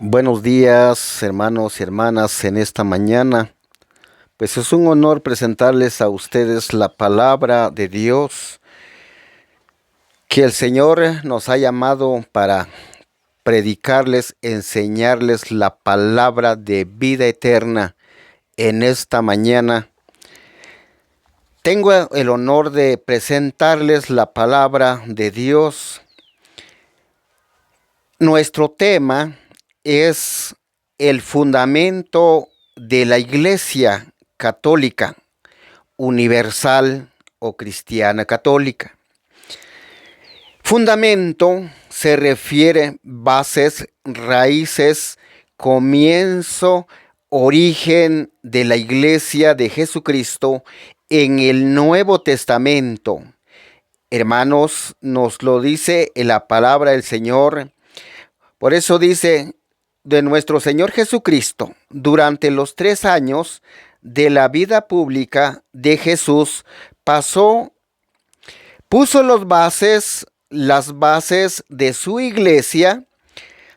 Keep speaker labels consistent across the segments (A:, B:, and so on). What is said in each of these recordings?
A: Buenos días, hermanos y hermanas, en esta mañana. Pues es un honor presentarles a ustedes la palabra de Dios que el Señor nos ha llamado para predicarles, enseñarles la palabra de vida eterna en esta mañana. Tengo el honor de presentarles la palabra de Dios. Nuestro tema es el fundamento de la Iglesia Católica, universal o cristiana católica. Fundamento se refiere bases, raíces, comienzo, origen de la Iglesia de Jesucristo en el Nuevo Testamento. Hermanos, nos lo dice en la palabra del Señor. Por eso dice de nuestro Señor Jesucristo, durante los 3 años de la vida pública de Jesús, puso las bases de su iglesia,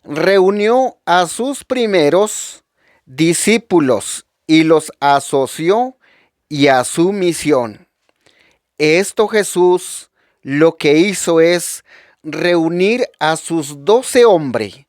A: reunió a sus primeros discípulos y los asoció y a su misión. Esto Jesús lo que hizo es reunir a sus 12 hombres,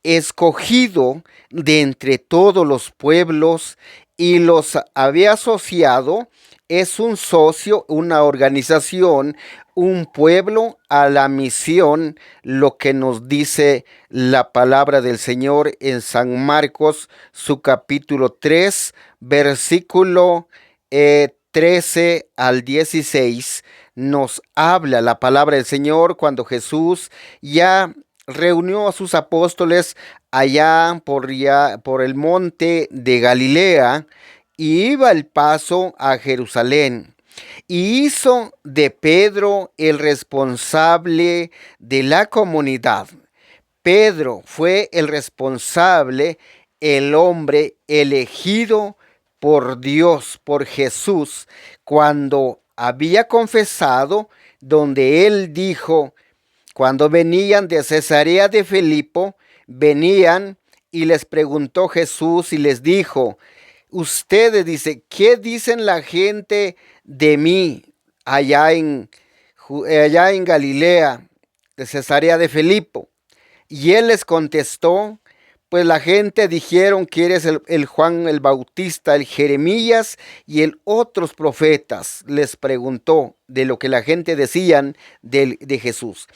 A: escogido de entre todos los pueblos, y los había asociado, es un socio, una organización, un pueblo a la misión, lo que nos dice la palabra del Señor en San Marcos, su capítulo 3, versículo 13 al 16, nos habla la palabra del Señor cuando Jesús ya reunió a sus apóstoles allá por el monte de Galilea y iba al paso a Jerusalén. Y hizo de Pedro el responsable de la comunidad. Pedro fue el responsable, el hombre elegido por Dios, por Jesús, cuando había confesado, donde él dijo, cuando venían de Cesarea de Filipo, venían y les preguntó Jesús y les dijo, ustedes, dice, ¿qué dicen la gente de mí allá en Galilea, de Cesarea de Filipo? Y él les contestó, pues la gente dijeron que eres el Juan el Bautista, el Jeremías y el otros profetas. Les preguntó de lo que la gente decían de Jesús.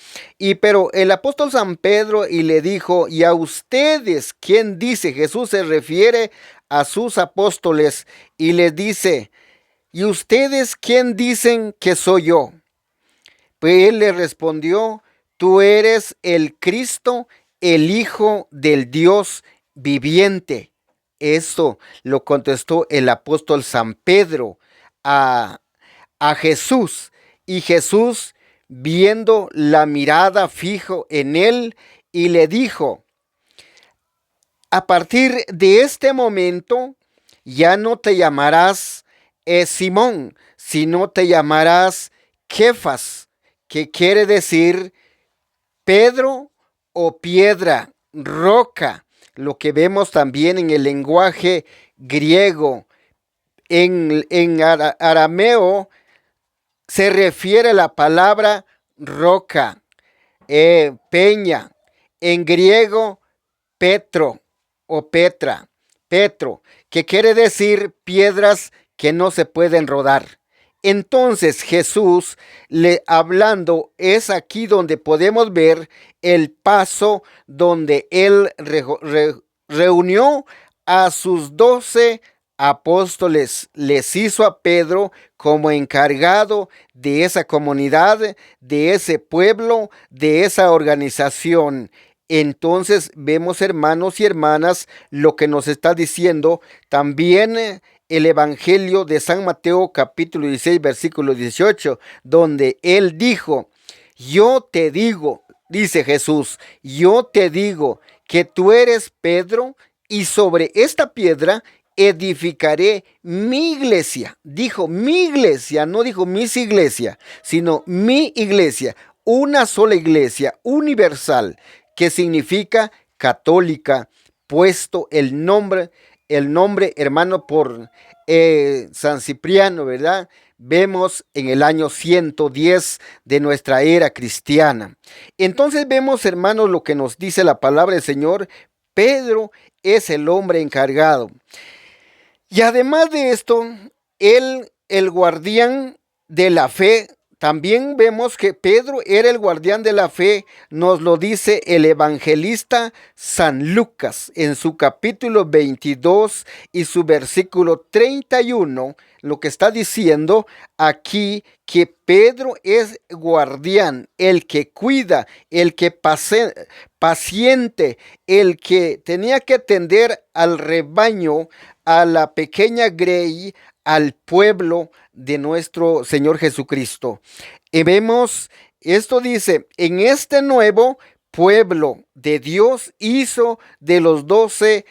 A: Pero el apóstol San Pedro y le dijo, ¿y a ustedes quién dice? Jesús se refiere a sus apóstoles y les dice, ¿y ustedes quién dicen que soy yo? Pues él le respondió, tú eres el Cristo, el Hijo del Dios viviente. Esto lo contestó el apóstol San Pedro a Jesús. Y Jesús, viendo la mirada fijo en él, y le dijo, a partir de este momento ya no te llamarás Simón, sino te llamarás Kefas, que quiere decir Pedro o piedra, roca, lo que vemos también en el lenguaje griego. En arameo se refiere a la palabra roca, peña, en griego Petro o Petro, que quiere decir piedras que no se pueden rodar. Entonces Jesús, hablando, es aquí donde podemos ver el paso donde él reunió a sus 12 apóstoles, les hizo a Pedro como encargado de esa comunidad, de ese pueblo, de esa organización. Entonces vemos, hermanos y hermanas, lo que nos está diciendo también el Evangelio de San Mateo capítulo 16 versículo 18, donde él dijo, yo te digo, dice Jesús, yo te digo que tú eres Pedro y sobre esta piedra edificaré mi iglesia. Dijo mi iglesia, no dijo mis iglesia, sino mi iglesia, una sola iglesia universal, que significa católica, puesto el nombre, hermano, por San Cipriano, ¿verdad? Vemos en el año 110 de nuestra era cristiana. Entonces vemos, hermanos, lo que nos dice la palabra del Señor. Pedro es el hombre encargado. Y además de esto, él, el guardián de la fe, también vemos que Pedro era el guardián de la fe, nos lo dice el evangelista San Lucas en su capítulo 22 y su versículo 31, lo que está diciendo aquí que Pedro es guardián, el que cuida, el que paciente, el que tenía que atender al rebaño, a la pequeña grey, al pueblo de nuestro Señor Jesucristo. Y vemos, esto dice, en este nuevo pueblo de Dios hizo de los 12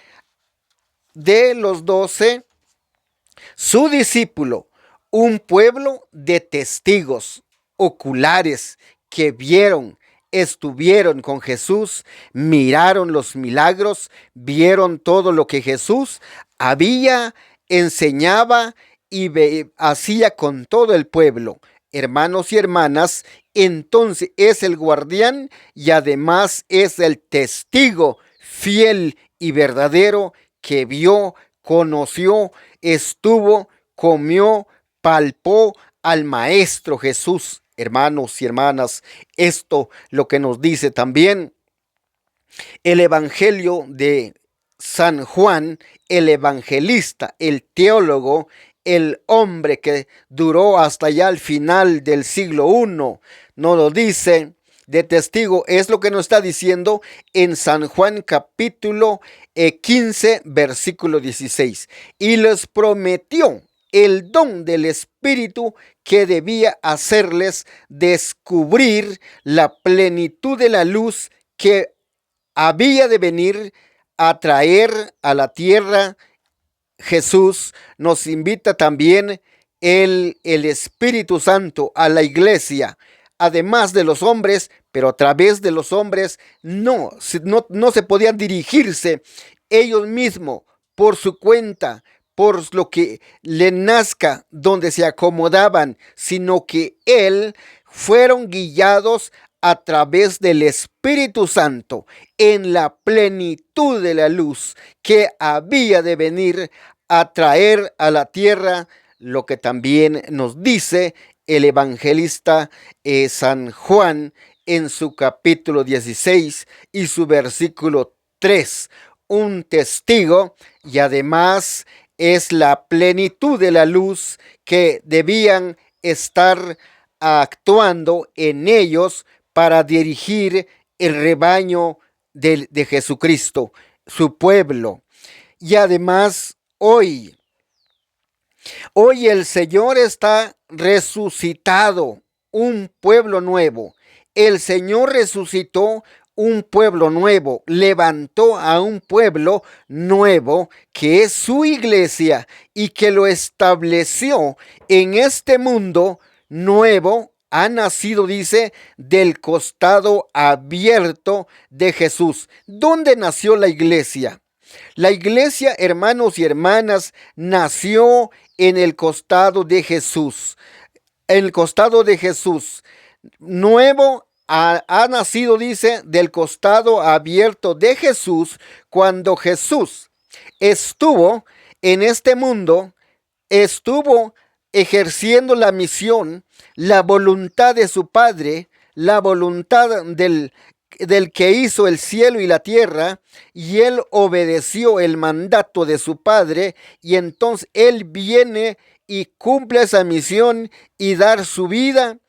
A: su discípulo, un pueblo de testigos oculares que vieron, estuvieron con Jesús, miraron los milagros, vieron todo lo que Jesús había, enseñaba y hacía con todo el pueblo. Hermanos y hermanas, entonces es el guardián y además es el testigo fiel y verdadero que vio, conoció, estuvo, comió, palpó al Maestro Jesús. Hermanos y hermanas, esto lo que nos dice también el Evangelio de San Juan, el evangelista, el teólogo, el hombre que duró hasta ya el final del siglo I, nos lo dice de testigo, es lo que nos está diciendo en San Juan capítulo 15, versículo 16. Y les prometió el don del Espíritu que debía hacerles descubrir la plenitud de la luz que había de venir a traer a la tierra. Jesús nos invita también el Espíritu Santo a la iglesia, además de los hombres, pero a través de los hombres no se podían dirigirse ellos mismos por su cuenta, por lo que le nazca, donde se acomodaban, sino que fueron guiados a través del Espíritu Santo en la plenitud de la luz que había de venir a traer a la tierra, lo que también nos dice el evangelista San Juan en su capítulo 16 y su versículo 3. Un testigo y además es la plenitud de la luz que debían estar actuando en ellos para dirigir el rebaño de Jesucristo, su pueblo. Y además hoy el Señor está resucitado, un pueblo nuevo. El Señor resucitó un pueblo nuevo, levantó a un pueblo nuevo que es su iglesia y que lo estableció en este mundo nuevo. Ha nacido, dice, del costado abierto de Jesús. ¿Dónde nació la iglesia? La iglesia, hermanos y hermanas, nació en el costado de Jesús. En el costado de Jesús. Nuevo ha nacido, dice, del costado abierto de Jesús, cuando Jesús estuvo en este mundo, estuvo ejerciendo la misión, la voluntad de su Padre, la voluntad del que hizo el cielo y la tierra, y él obedeció el mandato de su Padre, y entonces él viene y cumple esa misión y dar su vida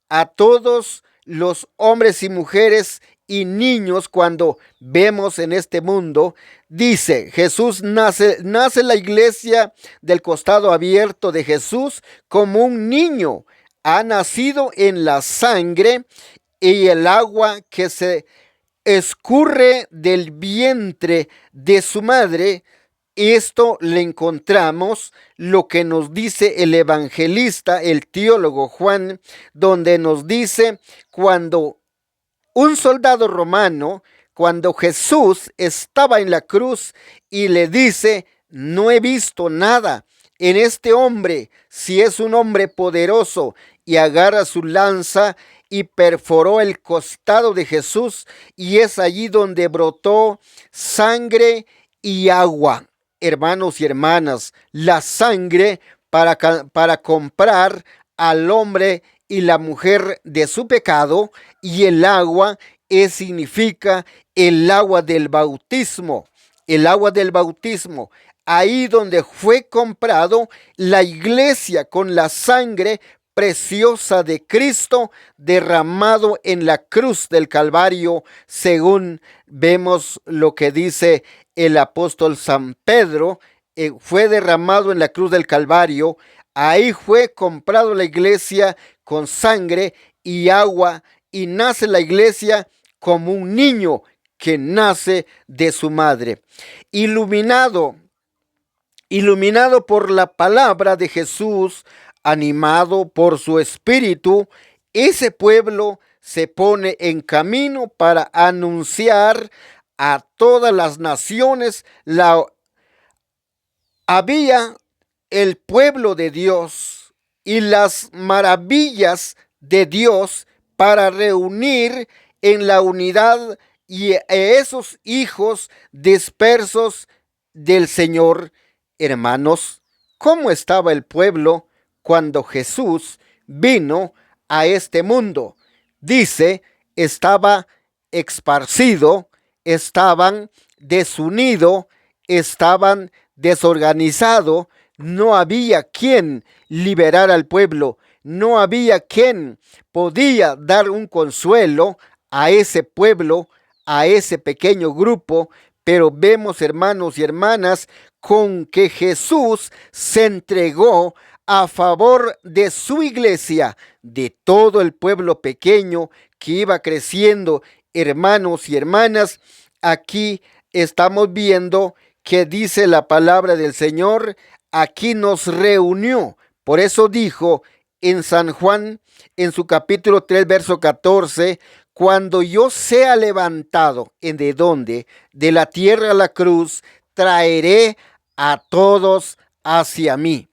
A: a todos los hombres y mujeres y niños. Cuando vemos en este mundo, dice Jesús, nace la iglesia del costado abierto de Jesús como un niño. Ha nacido en la sangre y el agua que se escurre del vientre de su madre. Esto le encontramos lo que nos dice el evangelista, el teólogo Juan, donde nos dice cuando un soldado romano cuando Jesús estaba en la cruz y le dice: no he visto nada en este hombre, si es un hombre poderoso, y agarra su lanza y perforó el costado de Jesús, y es allí donde brotó sangre y agua. Hermanos y hermanas, la sangre para comprar al hombre y la mujer de su pecado, y el agua significa el agua del bautismo. El agua del bautismo, ahí donde fue comprado la iglesia con la sangre preciosa de Cristo derramado en la cruz del Calvario, según vemos lo que dice el apóstol San Pedro. Fue derramado en la cruz del Calvario. Ahí fue comprado la iglesia con sangre y agua, y nace la iglesia como un niño que nace de su madre. Iluminado por la palabra de Jesús, animado por su espíritu, ese pueblo se pone en camino para anunciar a todas las naciones había el pueblo de Dios y las maravillas de Dios para reunir en la unidad y a esos hijos dispersos del Señor. Hermanos, ¿cómo estaba el pueblo cuando Jesús vino a este mundo? Dice, estaba esparcido, estaban desunidos, estaban desorganizado, no había quien liberar al pueblo, no había quien podía dar un consuelo a ese pueblo, a ese pequeño grupo. Pero vemos, hermanos y hermanas, con que Jesús se entregó a favor de su iglesia, de todo el pueblo pequeño que iba creciendo. Hermanos y hermanas, aquí estamos viendo que dice la palabra del Señor, aquí nos reunió. Por eso dijo en San Juan, en su capítulo 3, verso 14, cuando yo sea levantado, ¿de dónde? De la tierra a la cruz, traeré a todos hacia mí.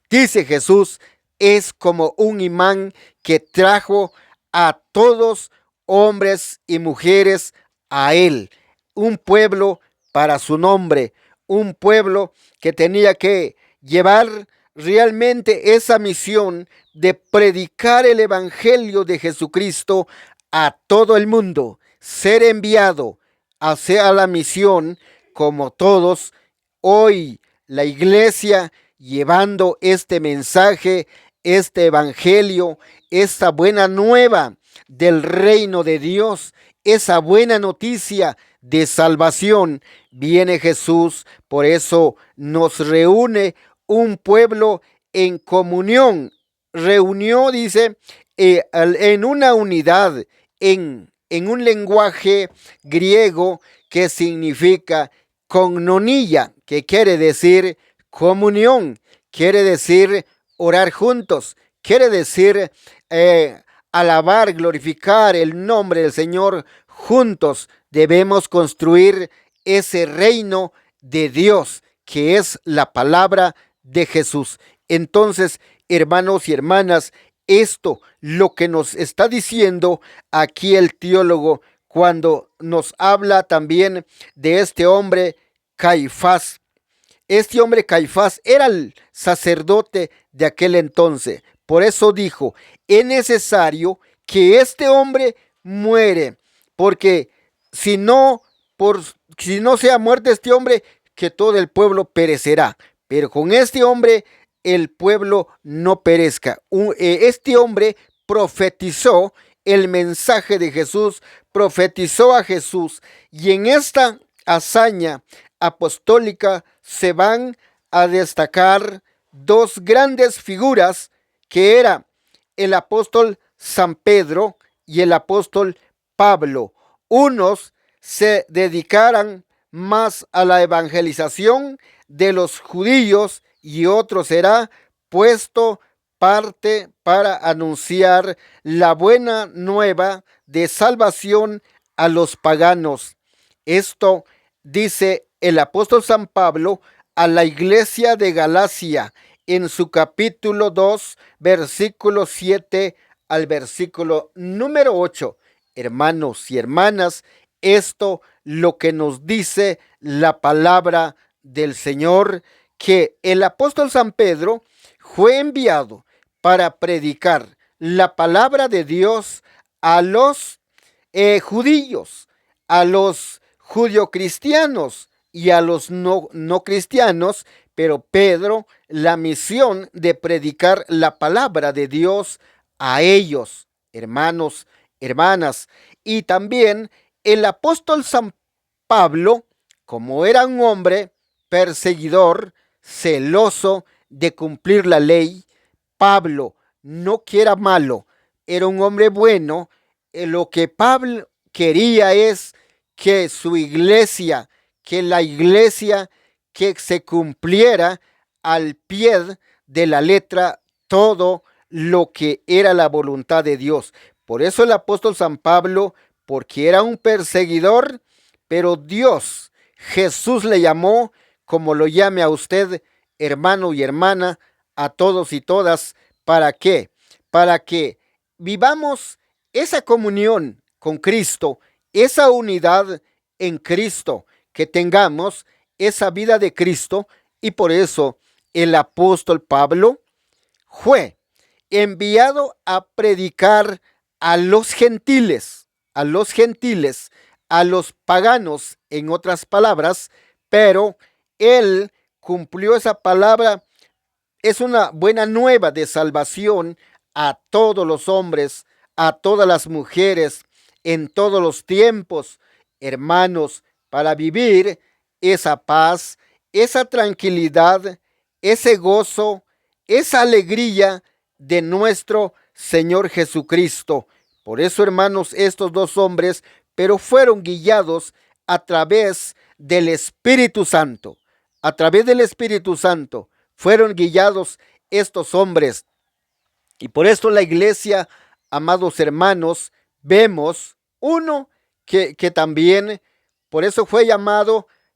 A: Dice Jesús, es como un imán que trajo a todos, hombres y mujeres, a él. Un pueblo para su nombre, un pueblo que tenía que llevar realmente esa misión de predicar el evangelio de Jesucristo a todo el mundo, ser enviado hacia la misión, como todos hoy la iglesia llevando este mensaje, este evangelio, esta buena nueva del reino de Dios, esa buena noticia de salvación. Viene Jesús, por eso nos reúne un pueblo en comunión. Reunió, dice, en una unidad, en un lenguaje griego que significa koinonia, que quiere decir comunión, quiere decir orar juntos, quiere decir alabar, glorificar el nombre del Señor juntos. Debemos construir ese reino de Dios, que es la palabra de Jesús. Entonces, hermanos y hermanas, esto lo que nos está diciendo aquí el teólogo cuando nos habla también de este hombre Caifás. Este hombre Caifás era el sacerdote de aquel entonces. Por eso dijo, es necesario que este hombre muere, porque si no sea muerto este hombre, que todo el pueblo perecerá. Pero con este hombre el pueblo no perezca. Este hombre profetizó el mensaje de Jesús, profetizó a Jesús, y en esta hazaña apostólica se van a destacar dos grandes figuras, que era el apóstol San Pedro y el apóstol Pablo. Unos se dedicaran más a la evangelización de los judíos y otro será puesto parte para anunciar la buena nueva de salvación a los paganos. Esto dice el apóstol San Pablo a la iglesia de Galacia en su capítulo 2, versículo 7 al versículo número 8. Hermanos y hermanas, esto lo que nos dice la palabra del Señor, que el apóstol San Pedro fue enviado para predicar la palabra de Dios a los judíos, a los judio-cristianos y a los no cristianos, pero Pedro la misión de predicar la palabra de Dios a ellos, hermanos, hermanas. Y también el apóstol San Pablo, como era un hombre perseguidor, celoso de cumplir la ley, Pablo no que era malo, era un hombre bueno. Lo que Pablo quería es que su iglesia, que la iglesia, que se cumpliera al pie de la letra todo lo que era la voluntad de Dios. Por eso el apóstol San Pablo, porque era un perseguidor, pero Dios, Jesús le llamó, como lo llame a usted, hermano y hermana, a todos y todas. ¿Para qué? Para que vivamos esa comunión con Cristo, esa unidad en Cristo, que tengamos esa vida de Cristo. Y por eso el apóstol Pablo fue enviado a predicar a los gentiles, a los gentiles, a los paganos, en otras palabras, pero él cumplió esa palabra. Es una buena nueva de salvación a todos los hombres, a todas las mujeres, en todos los tiempos, hermanos, para vivir esa paz, esa tranquilidad, ese gozo, esa alegría de nuestro Señor Jesucristo. Por eso, hermanos, estos dos hombres, pero fueron guiados a través del Espíritu Santo, a través del Espíritu Santo fueron guiados estos hombres. Y por esto la iglesia, amados hermanos, vemos uno que también, por eso fue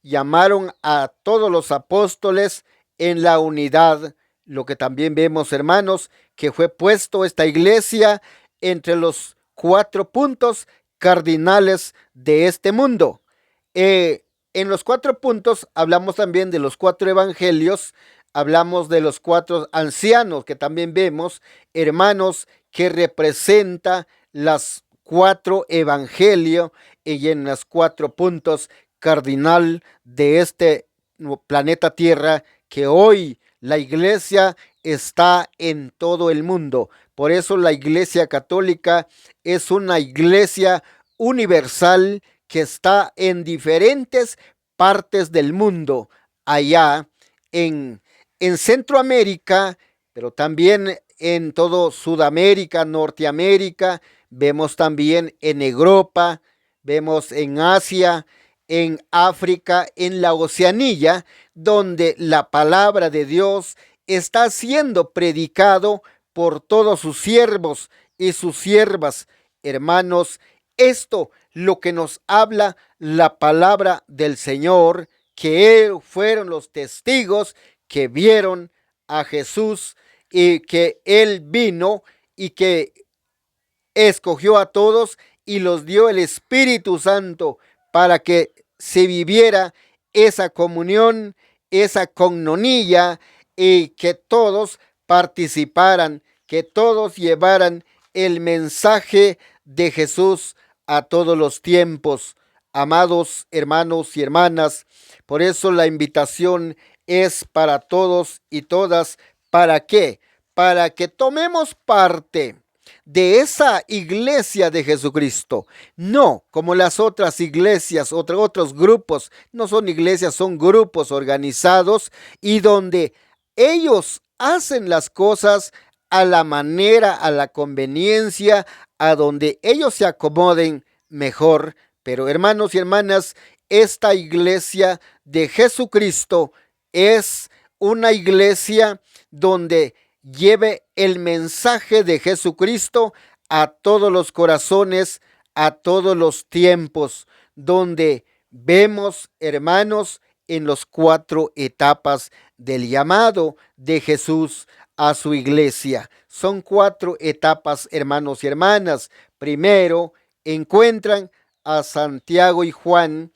A: llamaron a todos los apóstoles en la unidad. Lo que también vemos, hermanos, que fue puesto esta iglesia entre los 4 puntos cardinales de este mundo. En los 4 puntos hablamos también de los 4 evangelios. Hablamos de los 4 ancianos que también vemos, hermanos, que representa las 4 evangelios y en los 4 puntos cardinal de este planeta Tierra, que hoy la iglesia está en todo el mundo. Por eso la iglesia católica es una iglesia universal que está en diferentes partes del mundo, allá en Centroamérica, pero también en todo Sudamérica, Norteamérica, vemos también en Europa, vemos en Asia, en África, en la Oceanía, donde la palabra de Dios está siendo predicado por todos sus siervos y sus siervas. Hermanos, esto lo que nos habla la palabra del Señor, que fueron los testigos que vieron a Jesús y que Él vino y que escogió a todos y los dio el Espíritu Santo para que se viviera esa comunión, esa coinonía, y que todos participaran, que todos llevaran el mensaje de Jesús a todos los tiempos. Amados hermanos y hermanas, por eso la invitación es para todos y todas. ¿Para qué? Para que tomemos parte de esa iglesia de Jesucristo. No como las otras iglesias, otros grupos. No son iglesias, son grupos organizados y donde ellos hacen las cosas a la manera, a la conveniencia, a donde ellos se acomoden mejor. Pero hermanos y hermanas, esta iglesia de Jesucristo es una iglesia donde lleve el mensaje de Jesucristo a todos los corazones, a todos los tiempos, donde vemos, hermanos, en las 4 etapas del llamado de Jesús a su iglesia. Son 4 etapas, hermanos y hermanas. Primero, encuentran a Santiago y Juan,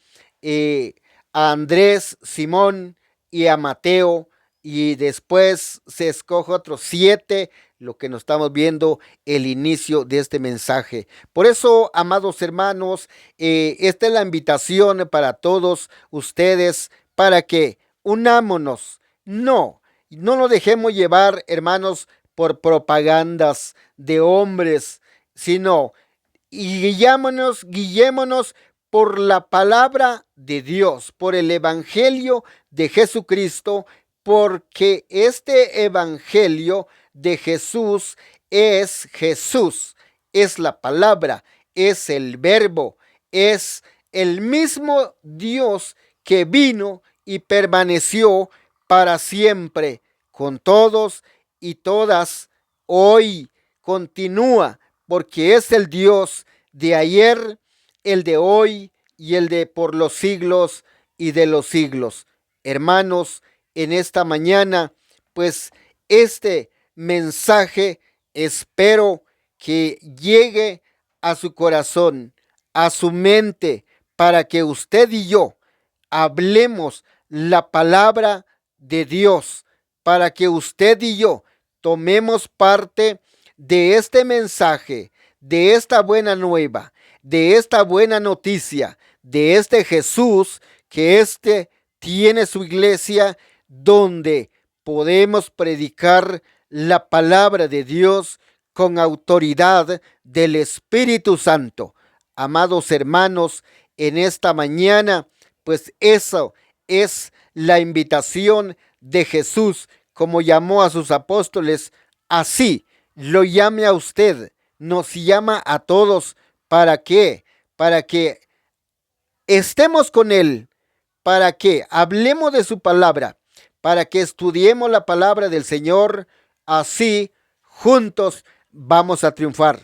A: a Andrés, Simón y a Mateo, y después se escoge otros 7, lo que nos estamos viendo el inicio de este mensaje. Por eso, amados hermanos, esta es la invitación para todos ustedes, para que unámonos. No nos dejemos llevar, hermanos, por propagandas de hombres, sino y guiémonos por la palabra de Dios, por el evangelio de Jesucristo, porque este evangelio de Jesús, es la palabra, es el verbo, es el mismo Dios que vino y permaneció para siempre con todos y todas. Hoy continúa, porque es el Dios de ayer, el de hoy y el de por los siglos y de los siglos. Hermanos, en esta mañana, pues este mensaje espero que llegue a su corazón, a su mente, para que usted y yo hablemos la palabra de Dios, para que usted y yo tomemos parte de este mensaje, de esta buena nueva, de esta buena noticia, de este Jesús, que tiene su iglesia donde podemos predicar la palabra de Dios con autoridad del Espíritu Santo. Amados hermanos, en esta mañana, pues eso es la invitación de Jesús, como llamó a sus apóstoles, así lo llame a usted, nos llama a todos. ¿Para qué? Para que estemos con Él, para que hablemos de su palabra, para que estudiemos la palabra del Señor. Así juntos vamos a triunfar.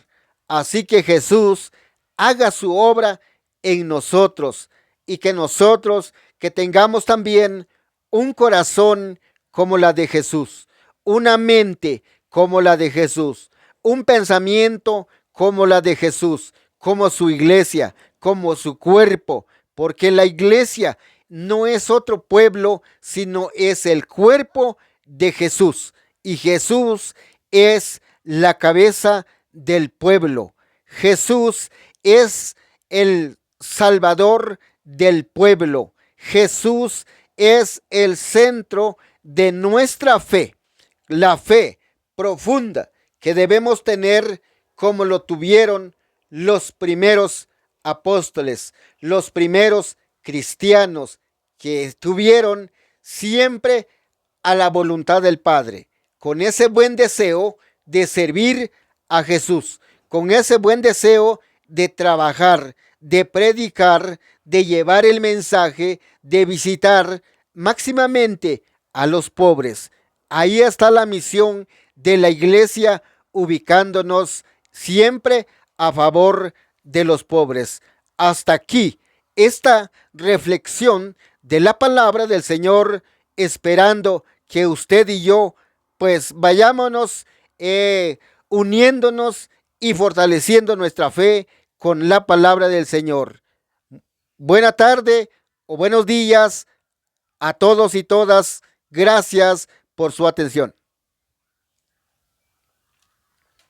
A: Así que Jesús haga su obra en nosotros, y que nosotros que tengamos también un corazón como la de Jesús, una mente como la de Jesús, un pensamiento como la de Jesús, como su iglesia, como su cuerpo, porque la iglesia no es otro pueblo, sino es el cuerpo de Jesús, y Jesús es la cabeza del pueblo. Jesús es el Salvador del pueblo. Jesús es el centro de nuestra fe, la fe profunda que debemos tener como lo tuvieron los primeros apóstoles, los primeros cristianos, que estuvieron siempre a la voluntad del Padre, con ese buen deseo de servir a Jesús, con ese buen deseo de trabajar, de predicar, de llevar el mensaje, de visitar máximamente a los pobres. Ahí está la misión de la iglesia, ubicándonos siempre a favor de los pobres. Hasta aquí esta reflexión de la palabra del Señor, esperando que usted y yo pues vayámonos uniéndonos y fortaleciendo nuestra fe con la palabra del Señor. Buena tarde o buenos días a todos y todas. Gracias por su atención.